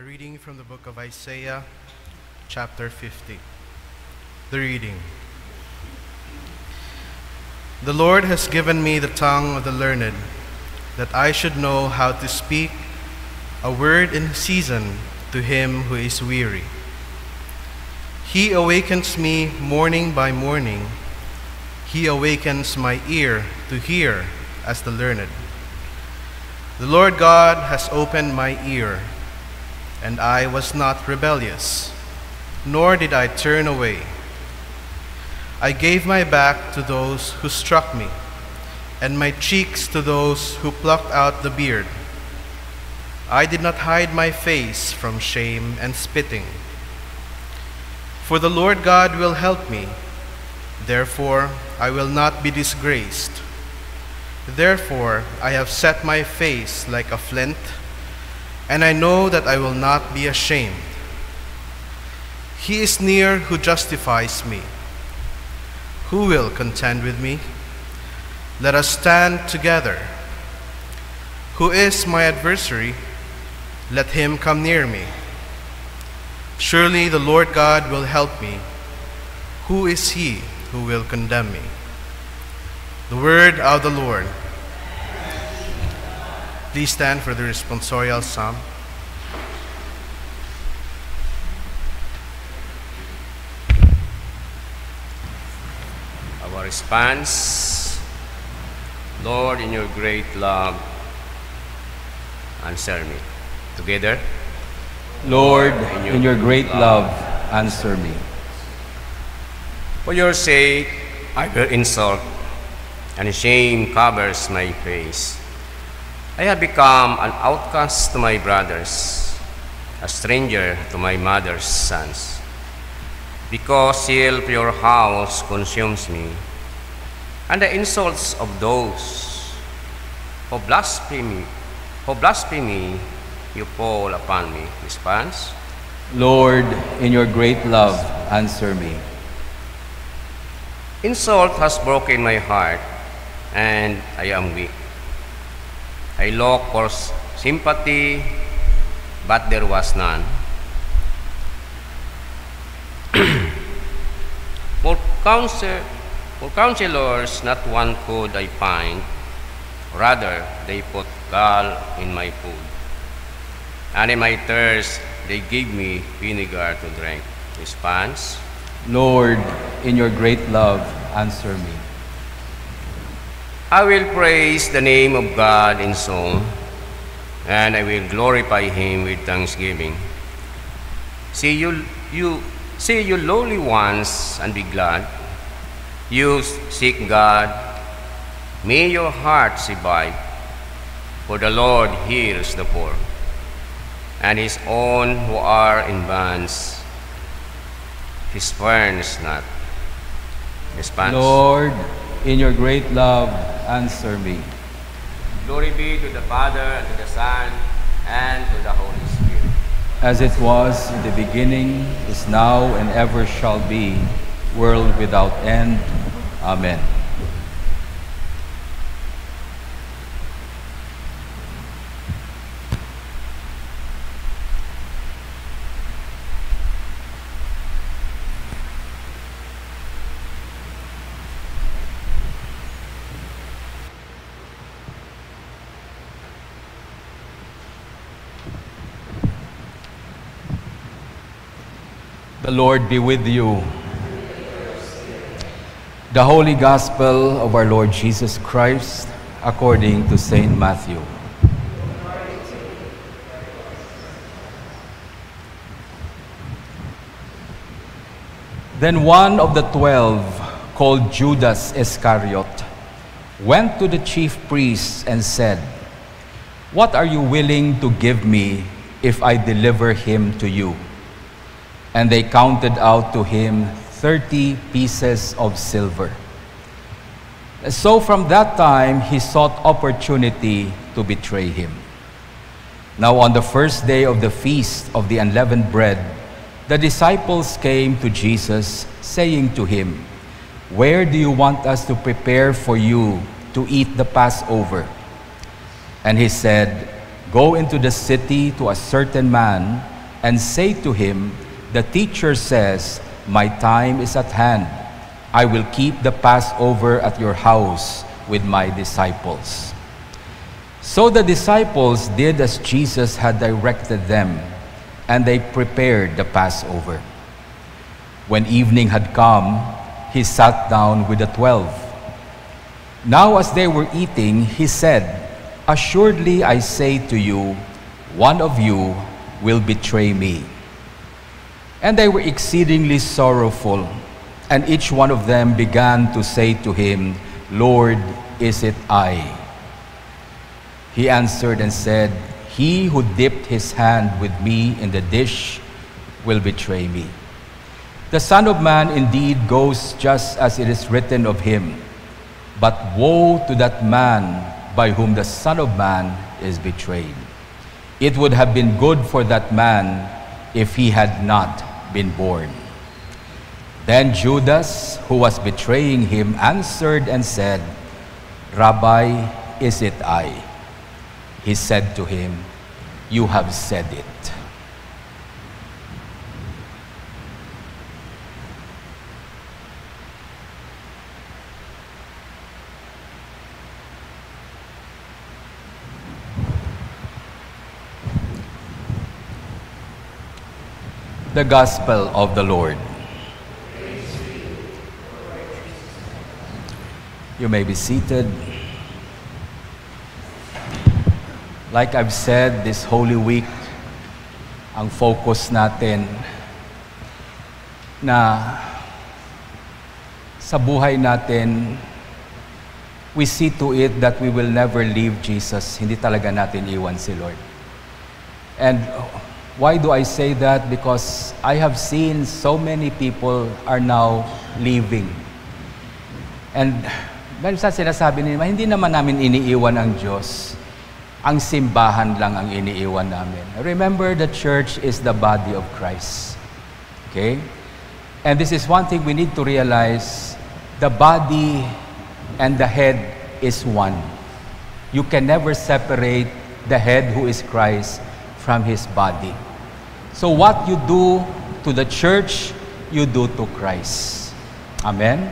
A reading from the book of Isaiah, chapter 50. The reading. The Lord has given me the tongue of the learned, that I should know how to speak a word in season to him who is weary. He awakens me morning by morning. He awakens my ear to hear as the learned. The Lord God has opened my ear, and I was not rebellious, nor did I turn away. I gave my back to those who struck me, and my cheeks to those who plucked out the beard. I did not hide my face from shame and spitting. For the Lord God will help me, therefore I will not be disgraced. Therefore I have set my face like a flint, and I know that I will not be ashamed. He is near who justifies me. Who will contend with me? Let us stand together. Who is my adversary? Let him come near me. Surely the Lord God will help me. Who is he who will condemn me? The word of the Lord. Please stand for the responsorial psalm. Our response: Lord, in your great love, answer me. Together. Lord, in your great love, answer me. For your sake, I bear insult, and shame covers my face. I have become an outcast to my brothers, a stranger to my mother's sons. Because zeal for your house consumes me, and the insults of those who blaspheme you fall upon me. Response: Lord, in your great love, answer me. Insult has broken my heart, and I am weak. I looked for sympathy, but there was none. For counselors, not one could I find. Rather, they put gall in my food, and in my thirst, they gave me vinegar to drink. Response: Lord, in your great love, answer me. I will praise the name of God in song, and I will glorify him with thanksgiving. See you lowly ones, and be glad. You seek God. May your heart survive, for the Lord hears the poor, and his own who are in bands. He spurns not. Response: Lord, in your great love, answer me. Glory be to the Father, and to the Son, and to the Holy Spirit. As it was in the beginning, is now, and ever shall be, world without end. Amen. The Lord be with you. The Holy Gospel of our Lord Jesus Christ according to Saint Matthew. Then one of the 12, called Judas Iscariot, went to the chief priests and said, "What are you willing to give me if I deliver him to you?" And they counted out to him 30 pieces of silver. So from that time he sought opportunity to betray him. Now on the first day of the feast of the unleavened bread, the disciples came to Jesus, saying to him, "Where do you want us to prepare for you to eat the Passover?" And he said, "Go into the city to a certain man and say to him, "The teacher says, my time is at hand. I will keep the Passover at your house with my disciples." So the disciples did as Jesus had directed them, and they prepared the Passover. When evening had come, he sat down with the 12. Now as they were eating, he said, "Assuredly I say to you, one of you will betray me." And they were exceedingly sorrowful, and each one of them began to say to him, "Lord, is it I?" He answered and said, "He who dipped his hand with me in the dish will betray me. The Son of Man indeed goes just as it is written of him, but woe to that man by whom the Son of Man is betrayed. It would have been good for that man if he had not been born." Then Judas, who was betraying him, answered and said, "Rabbi, is it I?" He said to him, "You have said it." The Gospel of the Lord. You may be seated. Like I've said, this Holy Week, ang focus natin na sa buhay natin, we see to it that we will never leave Jesus. Hindi talaga natin iwan si Lord. And why do I say that? Because I have seen so many people are now leaving. And minsan sinasabi nila, hindi naman namin iniiwan ang Diyos. Ang simbahan lang ang iniiwan namin. Remember, the church is the body of Christ. Okay? And this is one thing we need to realize. The body and the head is one. You can never separate the head who is Christ from his body. So what you do to the church, you do to Christ. Amen?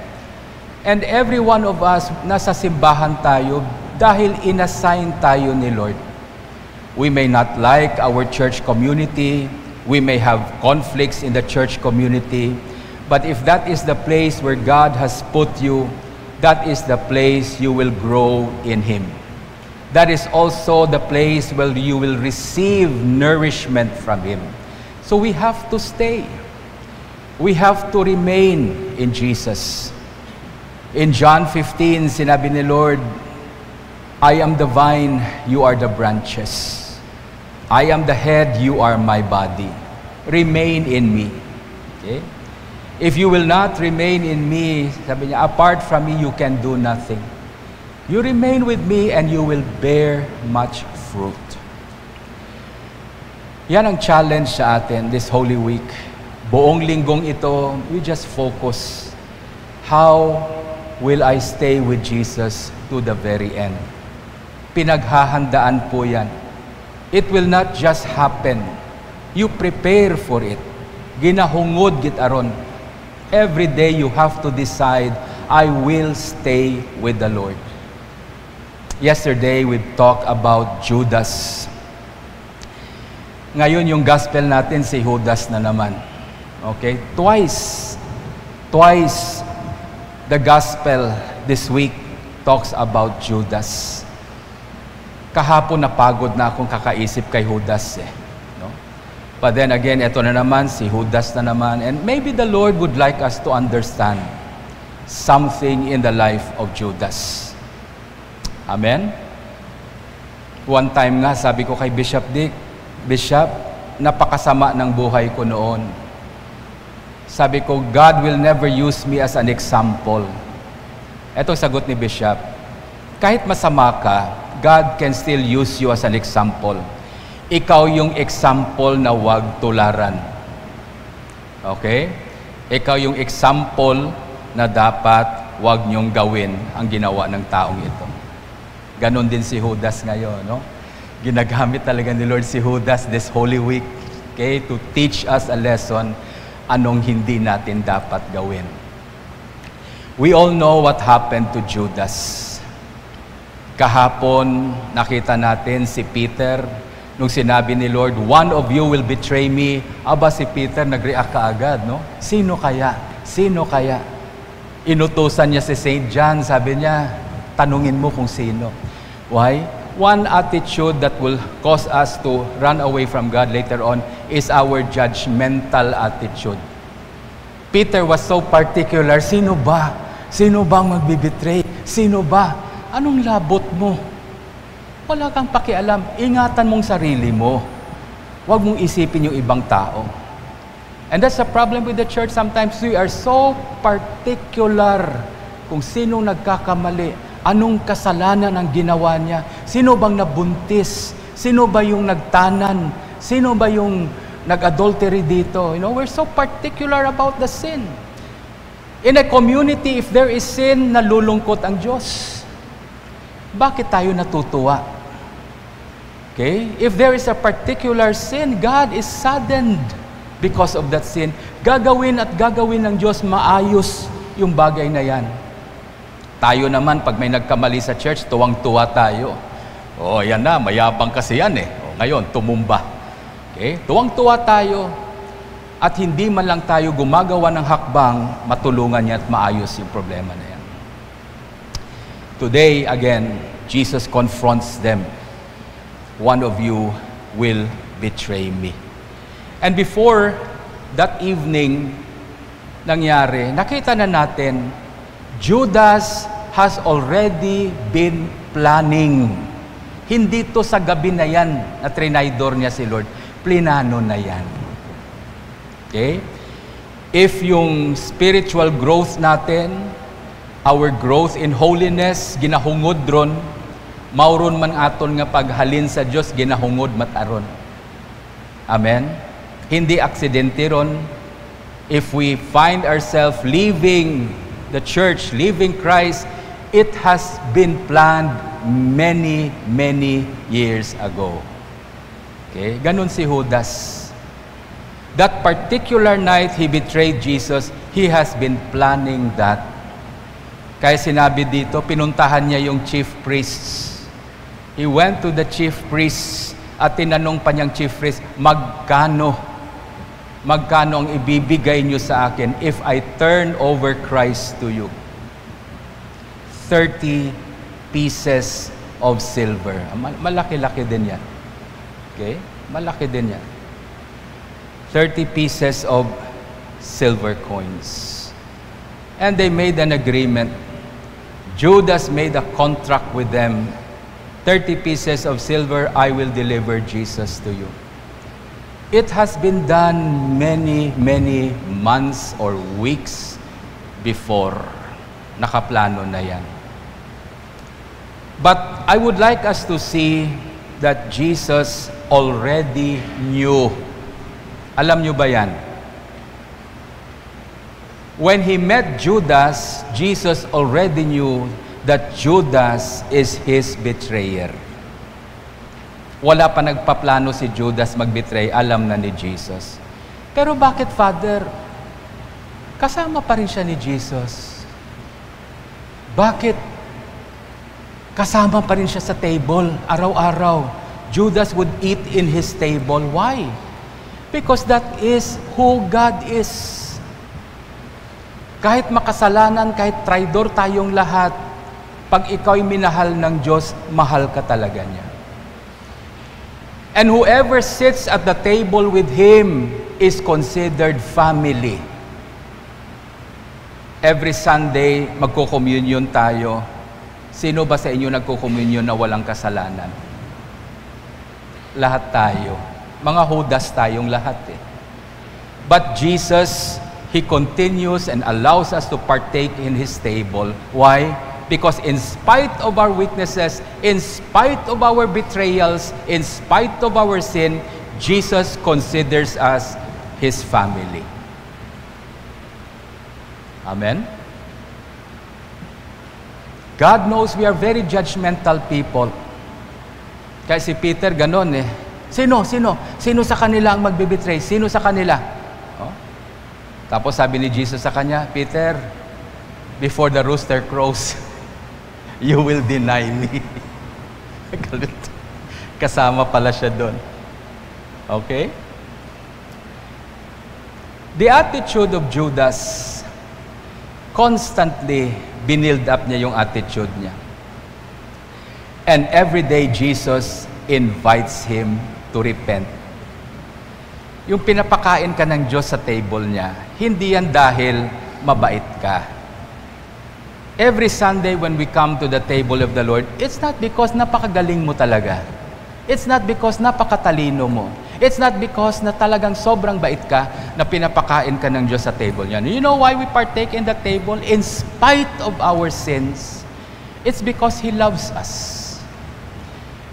And every one of us, nasa simbahan tayo, dahil inassign tayo ni Lord. We may not like our church community, we may have conflicts in the church community, but if that is the place where God has put you, that is the place you will grow in Him. That is also the place where you will receive nourishment from Him. So we have to stay. We have to remain in Jesus. In John 15, sinabi ni Lord, "I am the vine, you are the branches. I am the head, you are my body. Remain in me." Okay? If you will not remain in me, sabi niya, apart from me, you can do nothing. You remain with me and you will bear much fruit. Yan ang challenge sa atin this Holy Week. Buong linggong ito, we just focus. How will I stay with Jesus to the very end? Pinaghahandaan po yan. It will not just happen. You prepare for it. Ginahungod gitaron. Every day you have to decide, I will stay with the Lord. Yesterday, we talked about Judas. Ngayon, yung gospel natin, si Judas na naman. Okay? Twice, the gospel this week talks about Judas. Kahapon napagod na akong kakaisip kay Judas no? But then again, ito na naman, si Judas na naman. And maybe the Lord would like us to understand something in the life of Judas. Amen? One time nga, sabi ko kay Bishop Dick, Bishop, napakasama ng buhay ko noon. Sabi ko, God will never use me as an example. Ito sagot ni Bishop, kahit masama ka, God can still use you as an example. Ikaw yung example na wag tularan. Okay? Ikaw yung example na dapat wag niyong gawin ang ginawa ng taong ito. Ganon din si Judas ngayon, no? Ginagamit talaga ni Lord si Judas this Holy Week. Okay? To teach us a lesson anong hindi natin dapat gawin. We all know what happened to Judas. Kahapon, nakita natin si Peter, nung sinabi ni Lord, one of you will betray me. Aba, si Peter nag-react kaagad, no? Sino kaya? Sino kaya? Inutusan niya si St. John, sabi niya, tanungin mo kung sino. Why? One attitude that will cause us to run away from God later on is our judgmental attitude. Peter was so particular, sino ba? Sino bang magbibitray? Sino ba? Anong labot mo? Wala kang pakialam. Ingatan mong sarili mo. Huwag mong isipin yung ibang tao. And that's the problem with the church. Sometimes we are so particular kung sino nagkakamali, anong kasalanan ang ginawa niya, sino bang nabuntis, sino ba yung nagtanan, sino ba yung nag-adultery dito. You know, we're so particular about the sin. In a community, if there is sin, nalulungkot ang Diyos. Bakit tayo natutuwa? Okay? If there is a particular sin, God is saddened because of that sin. Gagawin at gagawin ng Diyos maayos yung bagay na yan. Tayo naman, pag may nagkamali sa church, tuwang-tuwa tayo. Oh, yan na, mayabang kasi yan eh. Oh, ngayon, tumumba. Okay? Tuwang-tuwa tayo at hindi man lang tayo gumagawa ng hakbang, matulungan niya at maayos yung problema na yan. Today, again, Jesus confronts them. One of you will betray me. And before that evening nangyari, nakita na natin, Judas has already been planning. Hindi to sa gabi na yan na trinaydor niya si Lord. Plinano na yan. Okay? If yung spiritual growth natin, our growth in holiness, ginahungod ron, mauron man aton nga paghalin sa Diyos, ginahungod mataron. Amen? Hindi aksidente ron. If we find ourselves leaving the church, leaving Christ, it has been planned many, many years ago. Okay? Ganun si Judas. That particular night he betrayed Jesus, he has been planning that. Kaya sinabi dito, pinuntahan niya yung chief priests. He went to the chief priests at tinanong pa niyang chief priest, magkano ang ibibigay niyo sa akin if I turn over Christ to you? 30 pieces of silver. Malaki-laki din yan. Okay? Malaki din yan. 30 pieces of silver coins. And they made an agreement. Judas made a contract with them. 30 pieces of silver, I will deliver Jesus to you. It has been done many, many months or weeks before. Nakaplano na yan. But I would like us to see that Jesus already knew. Alam nyo ba yan? When he met Judas, Jesus already knew that Judas is his betrayer. Wala pa nagpaplano si Judas magbetray, alam na ni Jesus. Pero bakit, Father? Kasama pa rin siya ni Jesus. Bakit? Kasama pa rin siya sa table, araw-araw. Judas would eat in his table. Why? Because that is who God is. Kahit makasalanan, kahit traidor tayong lahat, pag ikaw'y minahal ng Diyos, mahal ka talaga niya. And whoever sits at the table with Him is considered family. Every Sunday, magko-communion tayo. Sino ba sa inyo nagko-communion na walang kasalanan? Lahat tayo. Mga Judas tayong lahat eh. But Jesus, He continues and allows us to partake in His table. Why? Because in spite of our weaknesses, in spite of our betrayals, in spite of our sin, Jesus considers us His family. Amen? God knows we are very judgmental people. Kaya si Peter ganon eh. Sino sa kanila ang magbe-betray? Sino sa kanila? Oh. Tapos sabi ni Jesus sa kanya, Peter, before the rooster crows, you will deny me. Kasama pala siya doon. Okay? The attitude of Judas, constantly binild up niya yung attitude niya. And every day Jesus invites him to repent. Yung pinapakain ka ng Diyos sa table niya, hindi yan dahil mabait ka. Every Sunday when we come to the table of the Lord, it's not because napakagaling mo talaga. It's not because napakatalino mo. It's not because na talagang sobrang bait ka na pinapakain ka ng Diyos sa table niya. You know why we partake in the table? In spite of our sins, it's because He loves us.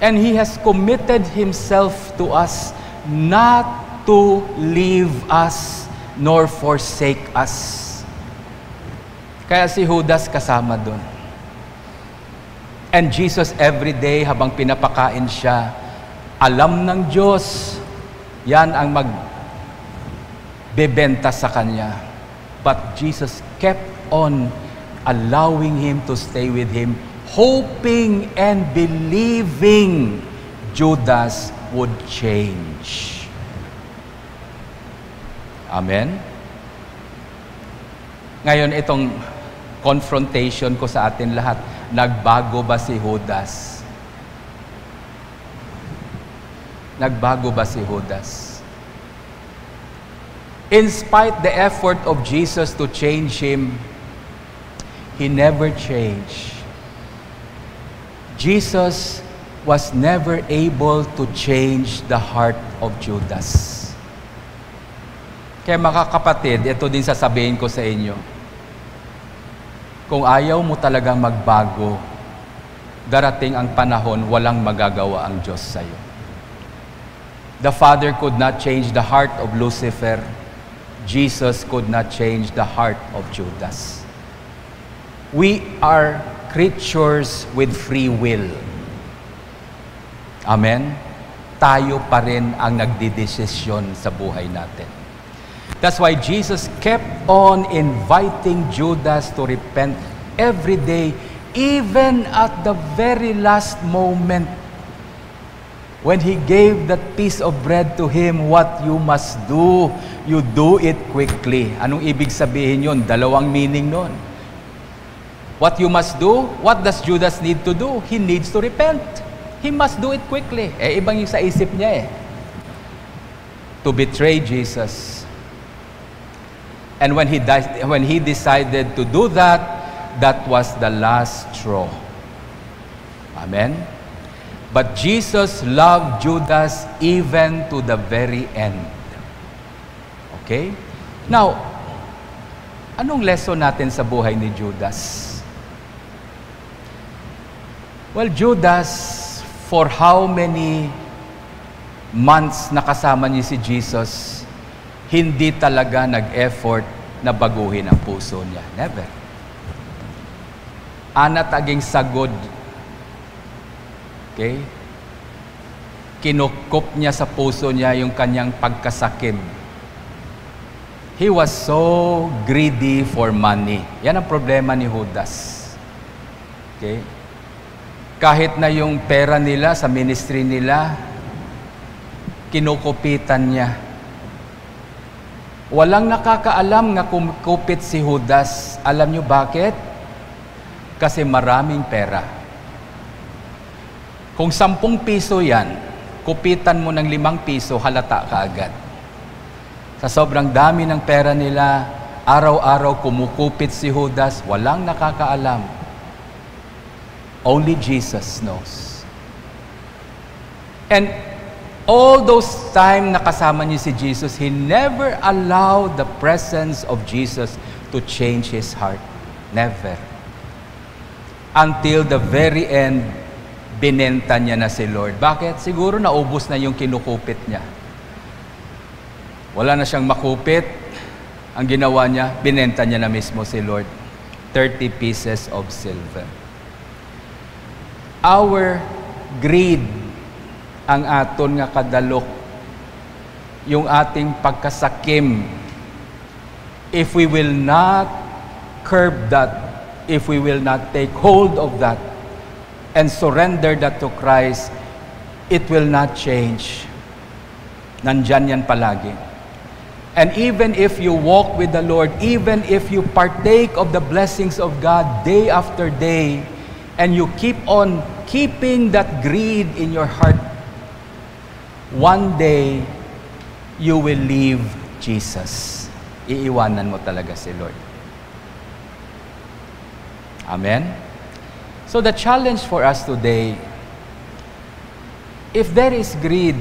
And He has committed Himself to us not to leave us nor forsake us. Kaya si Judas kasama doon. And Jesus every day habang pinapakain siya, alam ng Diyos, yan ang magbebenta sa kanya. But Jesus kept on allowing him to stay with him, hoping and believing Judas would change. Amen? Ngayon, itong confrontation ko sa atin lahat, nagbago ba si Judas? Nagbago ba si Judas? In spite the effort of Jesus to change him, he never changed. Jesus was never able to change the heart of Judas. Kaya mga kapatid, ito din sasabihin ko sa inyo. Kung ayaw mo talagang magbago, darating ang panahon, walang magagawa ang Diyos sa iyo. The Father could not change the heart of Lucifer. Jesus could not change the heart of Judas. We are creatures with free will. Amen? Tayo pa rin ang nagdidesisyon sa buhay natin. That's why Jesus kept on inviting Judas to repent every day, even at the very last moment. When He gave that piece of bread to him, what you must do, you do it quickly. Anong ibig sabihin yun? Dalawang meaning nun. What you must do, what does Judas need to do? He needs to repent. He must do it quickly. Ibang yung sa isip niya to betray Jesus. And when he decided to do that, that was the last straw. Amen? But Jesus loved Judas even to the very end. Okay? Now, anong lesson natin sa buhay ni Judas? Well, Judas, for how many months nakasama niya si Jesus, hindi talaga nag-effort na baguhin ang puso niya. Never. Ana taging sagod. Okay? Kinukup niya sa puso niya yung kanyang pagkasakim. He was so greedy for money. Yan ang problema ni Judas. Okay? Kahit na yung pera nila sa ministry nila, kinukupitan niya. Walang nakakaalam nga kumupit si Judas. Alam niyo bakit? Kasi maraming pera. Kung 10 piso yan, kupitan mo ng 5 piso, halata ka agad. Sa sobrang dami ng pera nila, araw-araw kumukupit si Judas, walang nakakaalam. Only Jesus knows. And all those time na kasama niya si Jesus, He never allowed the presence of Jesus to change his heart. Never. Until the very end, binenta niya na si Lord. Bakit? Siguro naubos na yung kinukupit niya. Wala na siyang makupit. Ang ginawa niya, binenta niya na mismo si Lord. 30 pieces of silver. Our greed ang aton nga kadalok, yung ating pagkasakim, if we will not curb that, if we will not take hold of that and surrender that to Christ, it will not change. Nandyan yan palagi. And even if you walk with the Lord, even if you partake of the blessings of God day after day, and you keep on keeping that greed in your heart, one day, you will leave Jesus. Iiwanan mo talaga si Lord. Amen? So the challenge for us today, if there is greed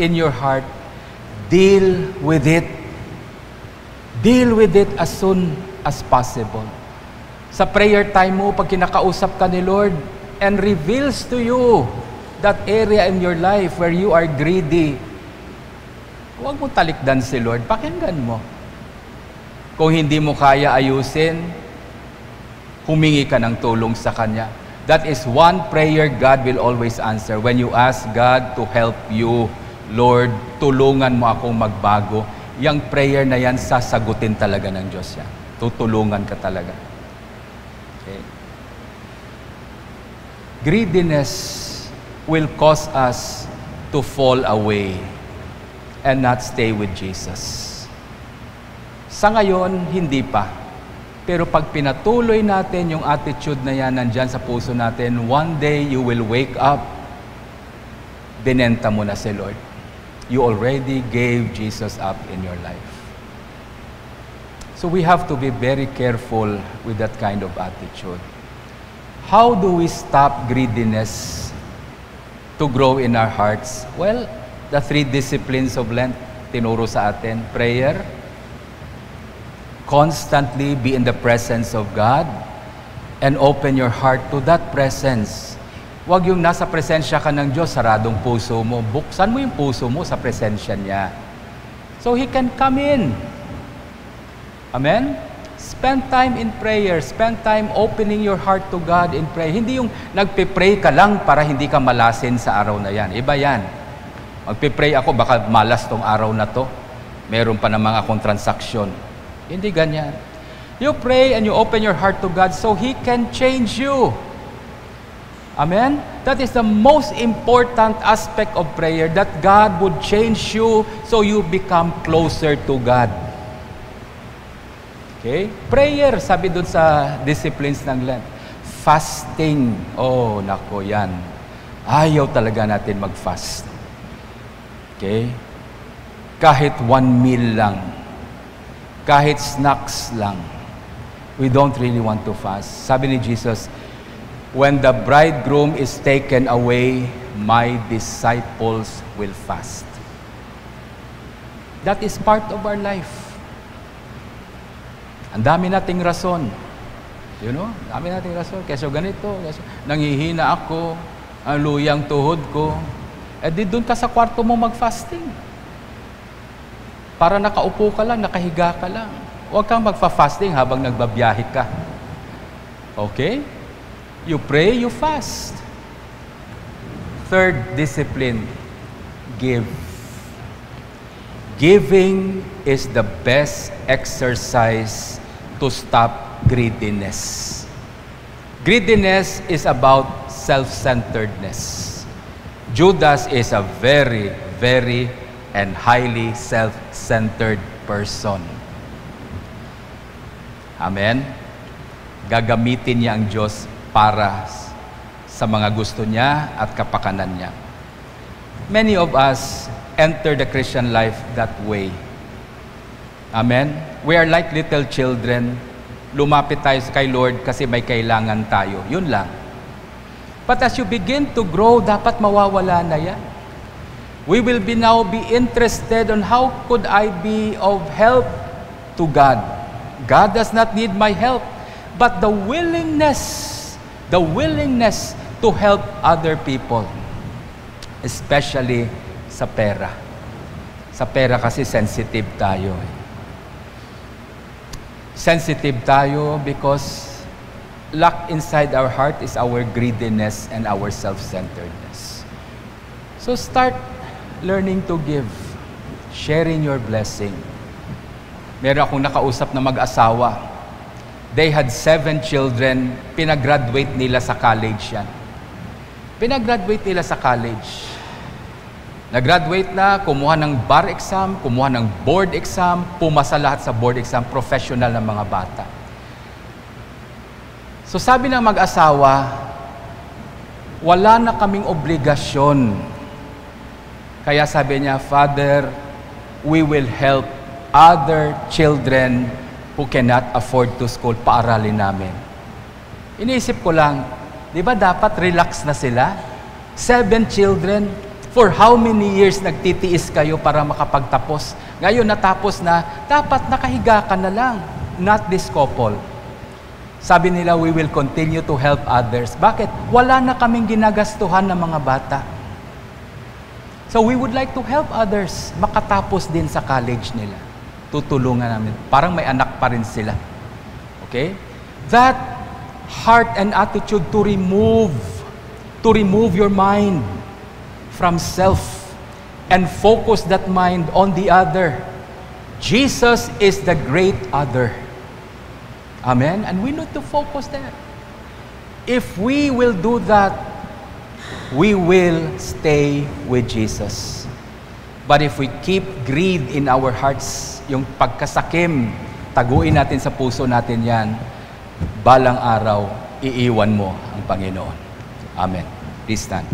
in your heart, deal with it. Deal with it as soon as possible. Sa prayer time mo, pag kinakausap ka ni Lord, and reveals to you that area in your life where you are greedy, huwag mo talikdan si Lord, pakinggan mo. Kung hindi mo kaya ayusin, humingi ka ng tulong sa Kanya. That is one prayer God will always answer. When you ask God to help you, Lord, tulungan mo akong magbago, yung prayer na yan, sasagutin talaga ng Diyos yan. Tutulungan ka talaga. Okay. Greediness will cause us to fall away and not stay with Jesus. Sa ngayon, hindi pa. Pero pag pinatuloy natin yung attitude na yan nandyan sa puso natin, one day you will wake up, binenta mo na si Lord. You already gave Jesus up in your life. So we have to be very careful with that kind of attitude. How do we stop greediness to grow in our hearts? Well, the 3 disciplines of Lent, tinuro sa atin: prayer, constantly be in the presence of God, and open your heart to that presence. Huwag yung nasa presensya ka ng Diyos, saradong puso mo. Buksan mo yung puso mo sa presensya niya, so He can come in. Amen? Spend time in prayer. Spend time opening your heart to God in prayer. Hindi yung nagpe-pray ka lang para hindi ka malasin sa araw na yan. Iba yan. Magpe-pray ako, baka malas tong araw na to. Meron pa namang akong transaksyon. Hindi ganyan. You pray and you open your heart to God so He can change you. Amen? That is the most important aspect of prayer, that God would change you so you become closer to God. Okay? Prayer, sabi dun sa disciplines ng Lent. Fasting. Oh, nako yan. Ayaw talaga natin mag-fast. Okay? Kahit 1 meal lang. Kahit snacks lang. We don't really want to fast. Sabi ni Jesus, when the bridegroom is taken away, my disciples will fast. That is part of our life. Ang dami nating rason. You know? Dami nating rason. Keso ganito. Keso, nanghihina ako. Ang luyang tuhod ko. Eh di doon ka sa kwarto mo mag-fasting. Para nakaupo ka lang, nakahiga ka lang. Huwag kang magfa-fasting habang nagbabiyahe ka. Okay? You pray, you fast. 3rd discipline, give. Giving is the best exercise to stop greediness. Greediness is about self-centeredness. Judas is a very, very and highly self-centered person. Amen? Gagamitin niya ang Diyos para sa mga gusto niya at kapakanan niya. Many of us enter the Christian life that way. Amen? We are like little children. Lumapit tayo kay Lord kasi may kailangan tayo. Yun lang. But as you begin to grow, dapat mawawala na yan. We will now be interested on how could I be of help to God. God does not need my help, but the willingness to help other people, especially sa pera. Sa pera kasi sensitive tayo. Sensitive tayo because locked inside our heart is our greediness and our self-centeredness. So start learning to give, sharing your blessing. Meron akong nakausap na mag-asawa. They had 7 children, pinag-graduate nila sa college yan. Pinag-graduate nila sa college. Nag-graduate na, kumuha ng bar exam, kumuha ng board exam, pumasa lahat sa board exam, professional na mga bata. So sabi ng mag-asawa, wala na kaming obligasyon. Kaya sabi niya, Father, we will help other children who cannot afford to school, paaralin namin. Iniisip ko lang, di ba dapat relax na sila? 7 children, for how many years nagtitiis kayo para makapagtapos? Ngayon natapos na, dapat nakahiga ka na lang. Not this couple. Sabi nila, we will continue to help others. Bakit? Wala na kaming ginagastuhan ng mga bata. So we would like to help others makatapos din sa college nila. Tutulungan namin. Parang may anak pa rin sila. Okay? That heart and attitude to remove your mind from self and focus that mind on the other. Jesus is the great other. Amen? And we need to focus there. If we will do that, we will stay with Jesus. But if we keep greed in our hearts, yung pagkasakim, taguin natin sa puso natin yan, balang araw, iiwan mo ang Panginoon. Amen. Please stand.